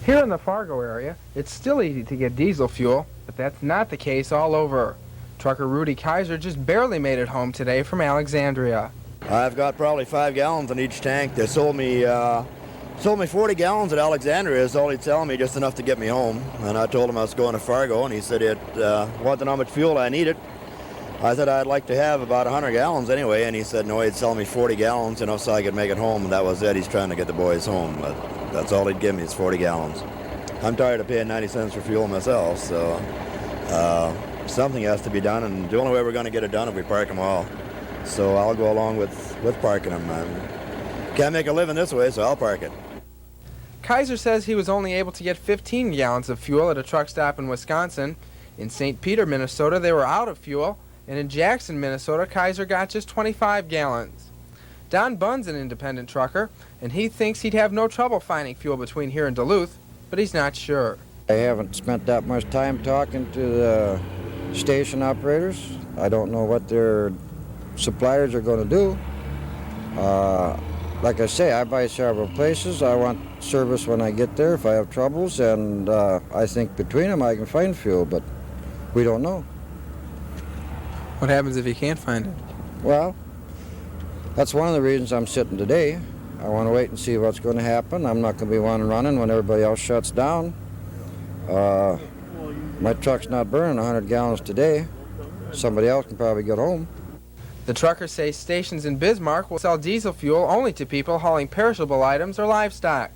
Here in the Fargo area, it's still easy to get diesel fuel, but that's not the case all over. Trucker Rudy Kaiser just barely made it home today from Alexandria. I've got probably 5 gallons in each tank. They sold me 40 gallons at Alexandria is all he'd tell me, just enough to get me home. And I told him I was going to Fargo, and he said it wasn't how much fuel I needed. I said I'd like to have about 100 gallons anyway, and he said no, he'd sell me 40 gallons, so I could make it home, and that was it. He's trying to get the boys home, but that's all he'd give me is 40 gallons. I'm tired of paying 90 cents for fuel myself, so something has to be done, and the only way we're going to get it done is if we park them all. So I'll go along with parking them. Can't make a living this way, so I'll park it. Kaiser says he was only able to get 15 gallons of fuel at a truck stop in Wisconsin. In St. Peter, Minnesota, they were out of fuel, and in Jackson, Minnesota, Kaiser got just 25 gallons. Don Bunn's an independent trucker, and he thinks he'd have no trouble finding fuel between here and Duluth, but he's not sure. I haven't spent that much time talking to the station operators. I don't know what their suppliers are going to do. Like I say, I buy several places. I want service when I get there if I have troubles, and I think between them I can find fuel, but we don't know. What happens if you can't find it? Well, that's one of the reasons I'm sitting today. I want to wait and see what's going to happen. I'm not going to be one running when everybody else shuts down. My truck's not burning 100 gallons today. Somebody else can probably get home. The truckers say stations in Bismarck will sell diesel fuel only to people hauling perishable items or livestock.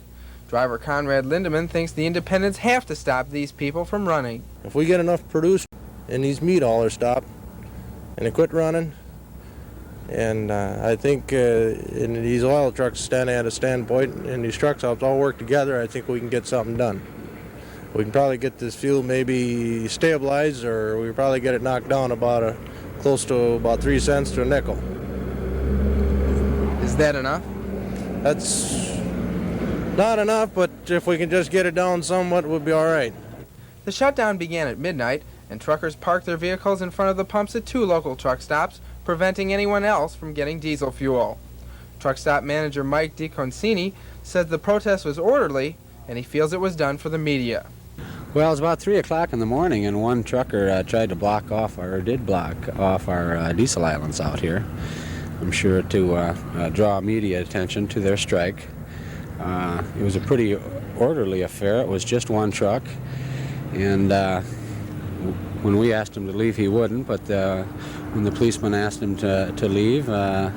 Driver Conrad Lindeman thinks the independents have to stop these people from running. If we get enough produced and these meat haulers stop and they quit running, and I think in these oil trucks standing at a standpoint and these truck stops all work together, I think we can get something done. We can probably get this fuel maybe stabilized, or we can probably get it knocked down about close to about 3 cents to a nickel. Is that enough? That's not enough, but if we can just get it down somewhat, we'll be all right. The shutdown began at midnight, and truckers parked their vehicles in front of the pumps at 2 local truck stops, preventing anyone else from getting diesel fuel. Truck stop manager Mike DiConcini says the protest was orderly, and he feels it was done for the media. Well, it was about 3 o'clock in the morning, and one trucker tried to block off our diesel islands out here. I'm sure to draw media attention to their strike. It was a pretty orderly affair. It was just one truck, and when we asked him to leave, he wouldn't. But when the policeman asked him to leave, the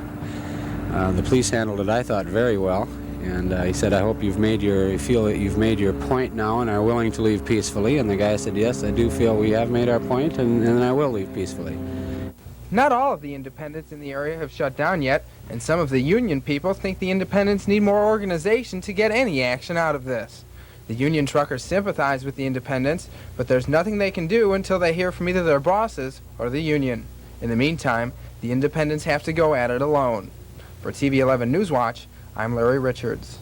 police handled it, I thought, very well. And he said, "I hope you feel that you've made your point now and are willing to leave peacefully." And the guy said, "Yes, I do feel we have made our point, and I will leave peacefully." Not all of the independents in the area have shut down yet, and some of the union people think the independents need more organization to get any action out of this. The union truckers sympathize with the independents, but there's nothing they can do until they hear from either their bosses or the union. In the meantime, the independents have to go at it alone. For TV 11 Newswatch, I'm Larry Richards.